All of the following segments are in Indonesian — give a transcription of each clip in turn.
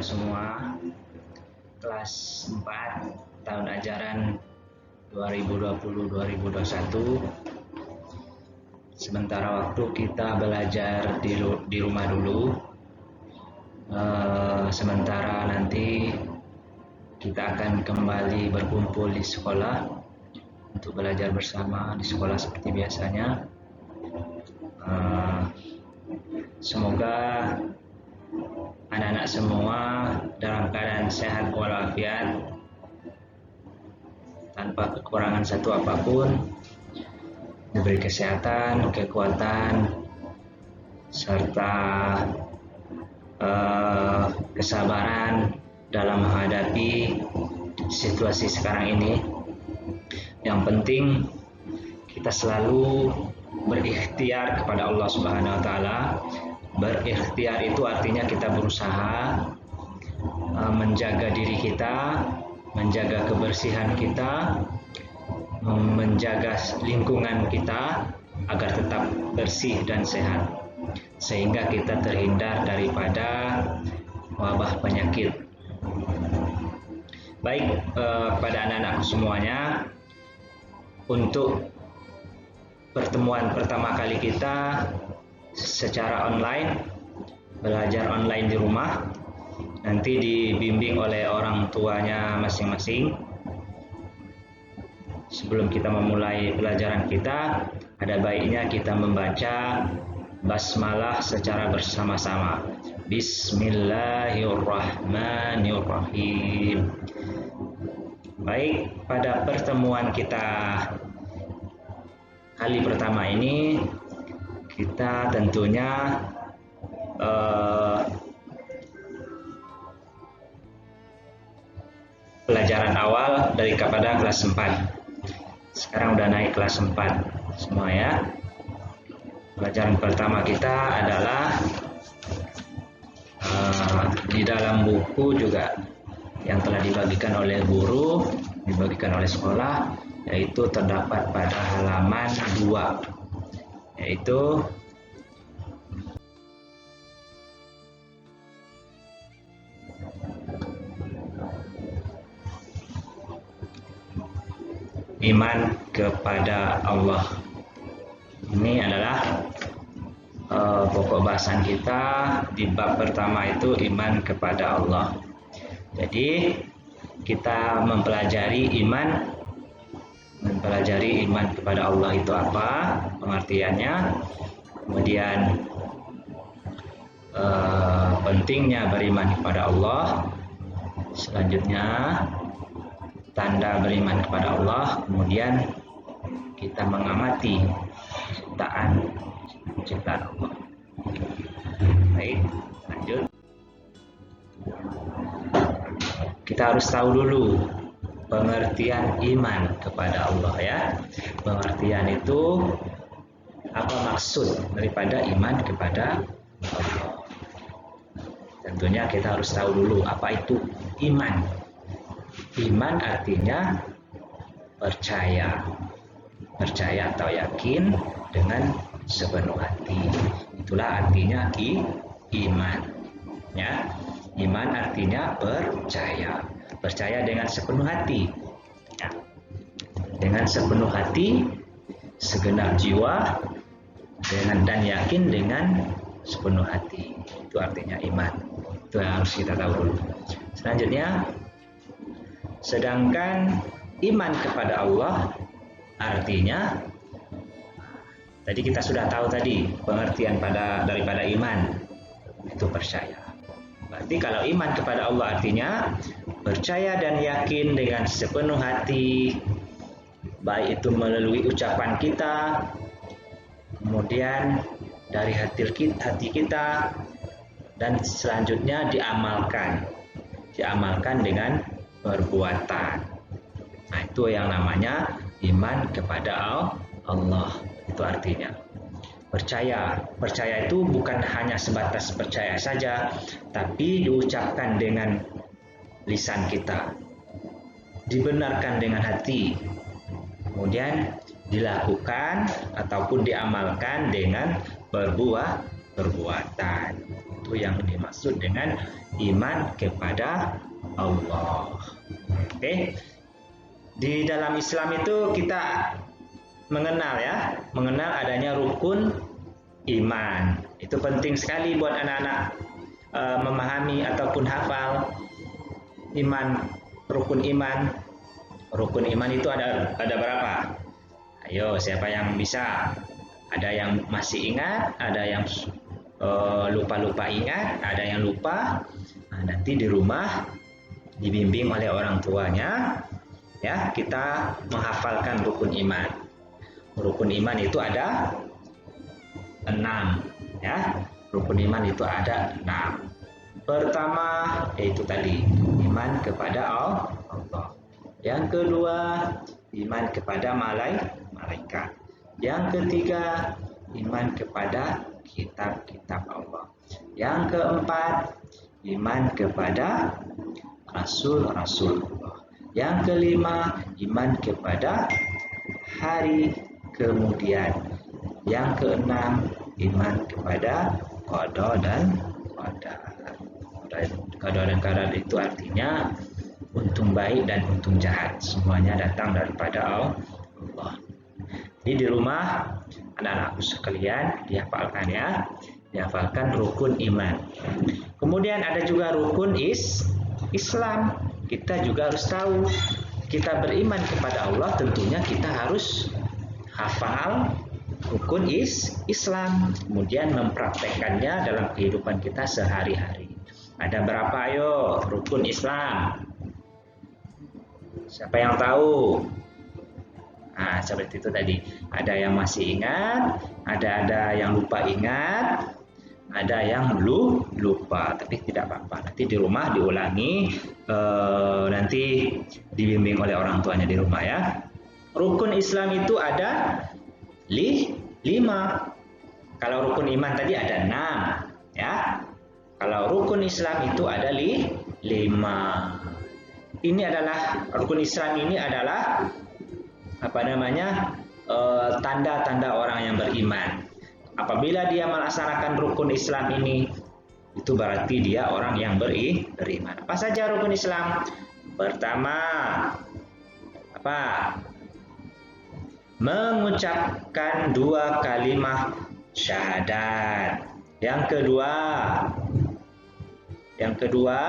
semua, kelas 4 tahun ajaran 2020-2021. Sementara waktu kita belajar di rumah dulu. Sementara nanti kita akan kembali berkumpul di sekolah untuk belajar bersama di sekolah seperti biasanya. Semoga anak-anak semua dalam keadaan sehat walafiat, tanpa kekurangan satu apapun, diberi kesehatan, kekuatan, serta kesabaran dalam menghadapi situasi sekarang ini. Yang penting kita selalu berikhtiar kepada Allah Subhanahu wa taala. Berikhtiar itu artinya kita berusaha menjaga diri kita, menjaga kebersihan kita, menjaga lingkungan kita agar tetap bersih dan sehat, sehingga kita terhindar daripada wabah penyakit. Baik, pada anak-anakku semuanya, untuk pertemuan pertama kali kita secara online, belajar online di rumah, nanti dibimbing oleh orang tuanya masing-masing. Sebelum kita memulai pelajaran kita, ada baiknya kita membaca basmalah secara bersama-sama. Bismillahirrahmanirrahim. Baik, pada pertemuan kita kali pertama ini, kita tentunya pelajaran awal dari kepada kelas 4. Sekarang udah naik kelas 4 semua ya. Pelajaran pertama kita adalah di dalam buku juga yang telah dibagikan oleh guru, dibagikan oleh sekolah, yaitu terdapat pada halaman 2, yaitu iman kepada Allah. Ini adalah pokok bahasan kita di bab pertama, itu iman kepada Allah. Jadi kita mempelajari iman kepada Allah itu apa, pengertiannya, kemudian pentingnya beriman kepada Allah, selanjutnya tanda beriman kepada Allah, kemudian kita mengamati ciptaan Allah. Baik, lanjut. Kita harus tahu dulu pengertian iman kepada Allah ya. Pengertian itu apa maksud daripada iman kepada Allah. Tentunya kita harus tahu dulu apa itu iman. Iman artinya percaya atau yakin dengan sepenuh hati. Itulah artinya iman. Ya, iman artinya percaya dengan sepenuh hati. Ya. Dengan sepenuh hati, segenap jiwa, dan yakin dengan sepenuh hati. Itu artinya iman. Itu yang harus kita tahu dulu. Selanjutnya, sedangkan iman kepada Allah artinya, tadi kita sudah tahu tadi pengertian daripada iman itu percaya. Berarti kalau iman kepada Allah artinya percaya dan yakin dengan sepenuh hati, baik itu melalui ucapan kita, kemudian dari hati kita, dan selanjutnya diamalkan dengan perbuatan. Nah, itu yang namanya iman kepada Allah. Itu artinya percaya itu bukan hanya sebatas percaya saja, tapi diucapkan dengan lisan kita, dibenarkan dengan hati, kemudian dilakukan ataupun diamalkan dengan perbuatan. Itu yang dimaksud dengan iman kepada Allah. Oke. Di dalam Islam itu kita mengenal adanya rukun iman. Itu penting sekali buat anak-anak memahami ataupun hafal rukun iman. Rukun iman itu ada berapa? Ayo, siapa yang bisa? Ada yang masih ingat, ada yang lupa-lupa ingat, ada yang lupa. Nah, nanti di rumah dibimbing oleh orang tuanya, ya, kita menghafalkan rukun iman. Rukun iman itu ada 6, ya. Rukun iman itu ada 6. Pertama yaitu tadi iman kepada Allah. Yang kedua iman kepada malaikat. Yang ketiga iman kepada kitab-kitab Allah. Yang keempat iman kepada rasul-rasul Allah. Yang kelima iman kepada hari kemudian. Yang keenam iman kepada qada dan qadar. Qada dan qadar itu artinya untung baik dan untung jahat, semuanya datang daripada Allah. Jadi di rumah anak-anakku sekalian dihafalkan, ya, dihafalkan rukun iman. Kemudian ada juga rukun Islam. Kita juga harus tahu, kita beriman kepada Allah, tentunya kita harus hafal rukun Islam, kemudian mempraktekkannya dalam kehidupan kita sehari-hari. Ada berapa ayo rukun Islam? Siapa yang tahu? Nah, seperti itu tadi. Ada yang masih ingat, ada yang lupa ingat, ada yang lupa, tapi tidak apa-apa. Nanti di rumah diulangi, nanti dibimbing oleh orang tuanya di rumah, ya. Rukun Islam itu ada 5. Kalau rukun iman tadi ada 6, ya. Kalau rukun Islam itu ada 5. Ini adalah rukun Islam, ini adalah tanda-tanda orang yang beriman. Apabila dia melaksanakan rukun Islam ini, itu berarti dia orang yang beriman. Apa saja rukun Islam? Pertama, mengucapkan 2 kalimat syahadat. Yang kedua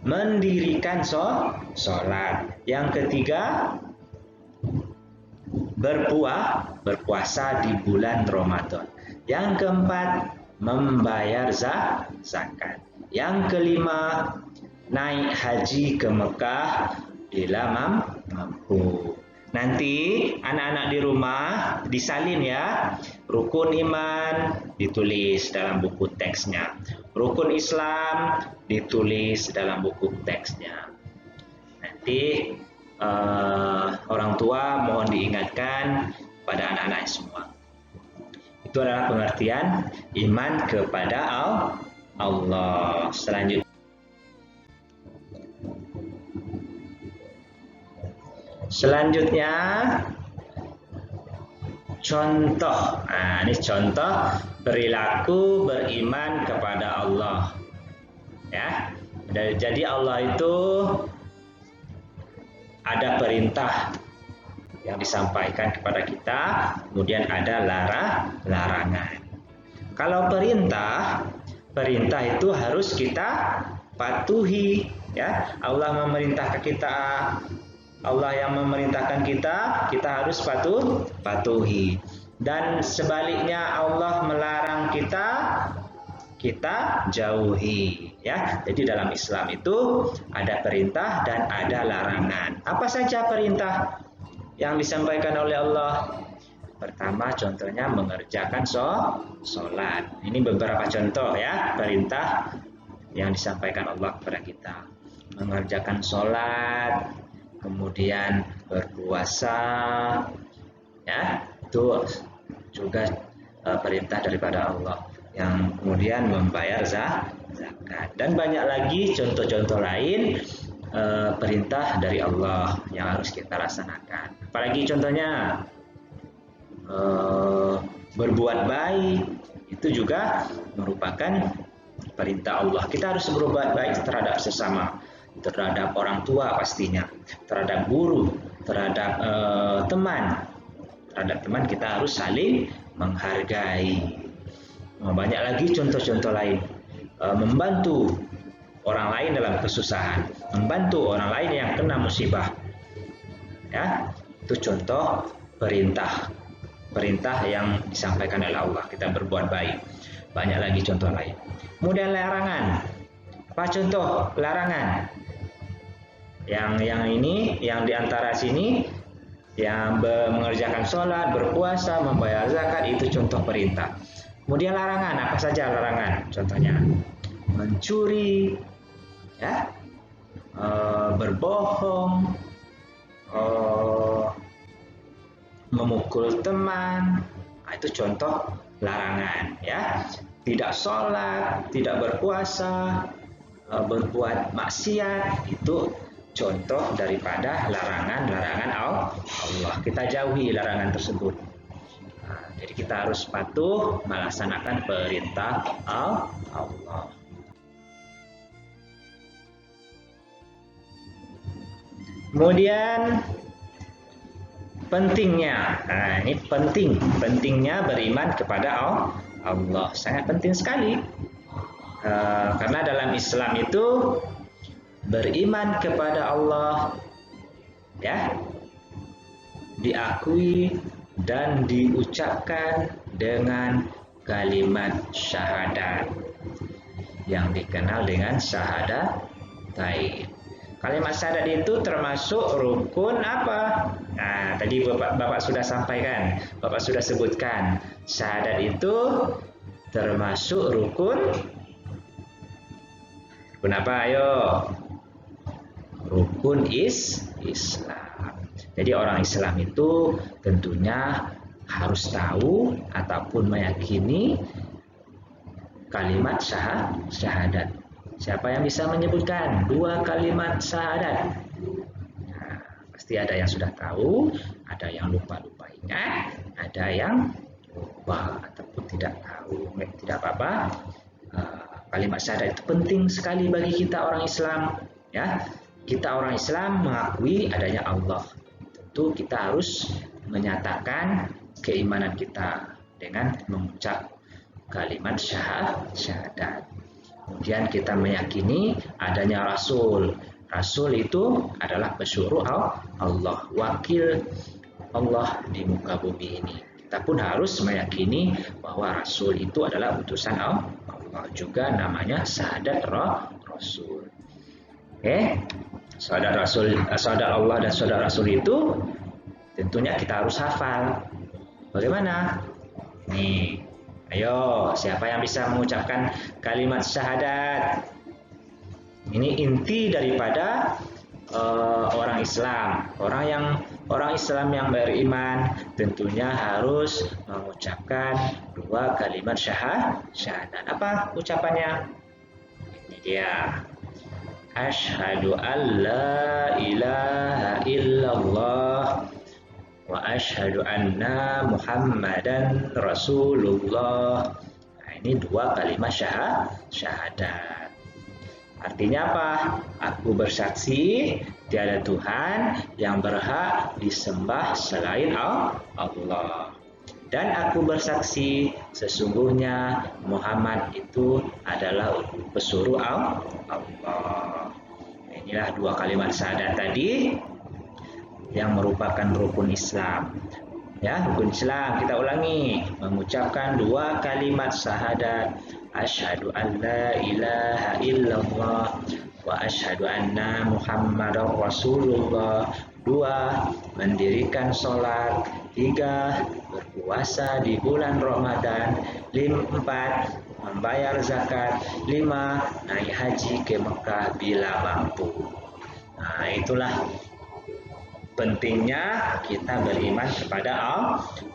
mendirikan sholat. Yang ketiga berpuasa di bulan Ramadan. Yang keempat membayar zakat. Yang kelima naik haji ke Mekah bila mampu. Nanti anak-anak di rumah disalin, ya. Rukun iman ditulis dalam buku teksnya. Rukun Islam ditulis dalam buku teksnya. Nanti orang tua mohon diingatkan pada anak-anak semua. Itu adalah pengertian iman kepada Allah. Selanjutnya contoh. Nah, ini contoh perilaku beriman kepada Allah. Ya. Jadi Allah itu ada perintah yang disampaikan kepada kita, kemudian ada larangan. Kalau perintah itu harus kita patuhi, ya. Allah memerintahkan kita, Allah yang memerintahkan kita harus patuhi. Dan sebaliknya Allah melarang kita jauhi, ya. Jadi dalam Islam itu ada perintah dan ada larangan. Apa saja perintah yang disampaikan oleh Allah? Pertama, contohnya mengerjakan sholat. Ini beberapa contoh, ya, perintah yang disampaikan Allah kepada kita. Mengerjakan sholat, kemudian berpuasa, ya, itu juga perintah daripada Allah. Yang kemudian membayar zakat, dan banyak lagi contoh-contoh lain perintah dari Allah yang harus kita laksanakan. Apalagi contohnya berbuat baik, Itu juga merupakan perintah Allah. Kita harus berbuat baik terhadap sesama, terhadap orang tua pastinya, terhadap guru, terhadap teman. Terhadap teman kita harus saling menghargai. Banyak lagi contoh-contoh lain. Membantu orang lain dalam kesusahan, membantu orang lain yang kena musibah. Ya, itu contoh perintah. Perintah yang disampaikan oleh Allah, kita berbuat baik. Banyak lagi contoh lain. Kemudian larangan. Apa contoh larangan? Yang ini, yang diantara sini, yang mengerjakan sholat, berpuasa, membayar zakat, itu contoh perintah. Kemudian larangan, apa saja larangan? Contohnya mencuri, ya, berbohong, memukul teman, nah, itu contoh larangan, ya. Tidak sholat, tidak berpuasa, berbuat maksiat, itu contoh daripada larangan-larangan Allah. Kita jauhi larangan tersebut. Nah, jadi kita harus patuh melaksanakan perintah Allah. Kemudian pentingnya, nah ini pentingnya beriman kepada Allah, sangat penting sekali. Karena dalam Islam itu beriman kepada Allah, ya, diakui dan diucapkan dengan kalimat syahadat yang dikenal dengan syahadatain. Kalimat syahadat itu termasuk rukun apa? Nah, tadi Bapak sudah sampaikan, Bapak sudah sebutkan. Syahadat itu termasuk rukun apa? Ayo. Rukun Islam. Jadi orang Islam itu tentunya harus tahu ataupun meyakini kalimat syahadat. Siapa yang bisa menyebutkan 2 kalimat syahadat? Nah, pasti ada yang sudah tahu, ada yang lupa-lupa ingat, ada yang lupa ataupun tidak tahu. Tidak apa-apa. Kalimat syahadat itu penting sekali bagi kita orang Islam. Ya, kita orang Islam mengakui adanya Allah. Tentu kita harus menyatakan keimanan kita dengan mengucap kalimat syahadat. Kemudian kita meyakini adanya Rasul. Rasul itu adalah pesuruh Allah, wakil Allah di muka bumi ini. Kita pun harus meyakini bahwa Rasul itu adalah utusan Allah, juga namanya syahadat Rasul. Oke, syahadat Allah dan syahadat Rasul itu tentunya kita harus hafal. Bagaimana? Nih. Ayo, siapa yang bisa mengucapkan kalimat syahadat? Ini inti daripada orang Islam. Orang Islam yang beriman tentunya harus mengucapkan 2 kalimat syahadat. Apa ucapannya? Ini dia. Asyhadu an la ilaha illallah wa asyhadu anna Muhammadan Rasulullah. Nah, ini 2 kalimat syahadat. Artinya apa? Aku bersaksi tiada Tuhan yang berhak disembah selain Allah. Dan aku bersaksi sesungguhnya Muhammad itu adalah pesuruh Allah. Inilah 2 kalimat syahadat tadi yang merupakan rukun Islam. Ya, rukun Islam kita ulangi, mengucapkan 2 kalimat syahadat, asyhadu an la ilaha illallah wa asyhadu anna Muhammadar Rasulullah. 2, mendirikan sholat. 3, berpuasa di bulan Ramadan. 4, membayar zakat. 5, naik haji ke Mekah bila mampu. Nah, itulah pentingnya kita beriman kepada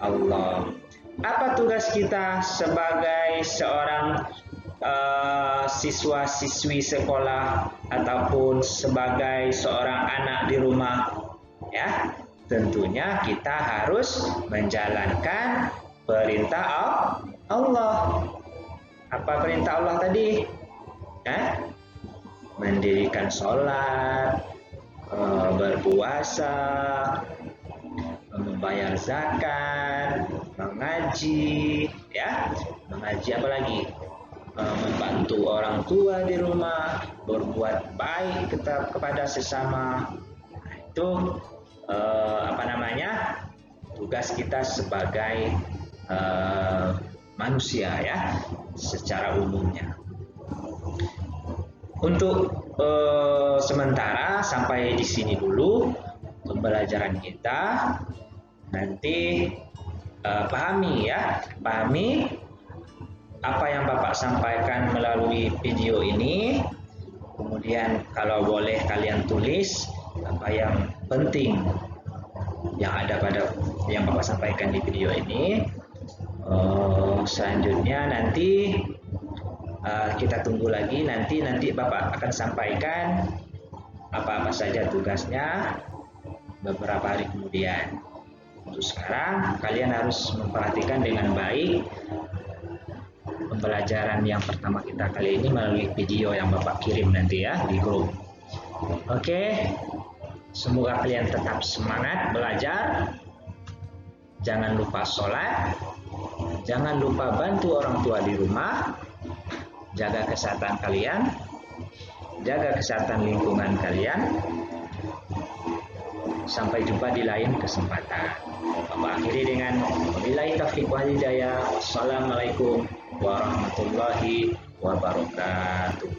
Allah. Apa tugas kita sebagai seorang siswa-siswi sekolah ataupun sebagai seorang anak di rumah? Ya, tentunya kita harus menjalankan perintah Allah. Apa perintah Allah tadi? Mendirikan sholat, berpuasa, membayar zakat, mengaji, ya, mengaji apa lagi? Membantu orang tua di rumah, berbuat baik kepada sesama. Itu tugas kita sebagai manusia, ya, secara umumnya. Untuk sementara sampai di sini dulu pembelajaran kita. Nanti pahami apa yang Bapak sampaikan melalui video ini. Kemudian kalau boleh kalian tulis apa yang penting yang ada pada yang Bapak sampaikan di video ini. Selanjutnya nanti kita tunggu lagi, nanti Bapak akan sampaikan apa-apa saja tugasnya beberapa hari kemudian. Untuk sekarang kalian harus memperhatikan dengan baik pembelajaran yang pertama kita kali ini melalui video yang Bapak kirim nanti, ya, di grup. Oke, semoga kalian tetap semangat belajar. Jangan lupa sholat, jangan lupa bantu orang tua di rumah, jaga kesehatan kalian, jaga kesehatan lingkungan kalian. Sampai jumpa di lain kesempatan. Bapak akhiri dengan wabillahi taufiq wal hidayah. Wassalamualaikum warahmatullahi wabarakatuh.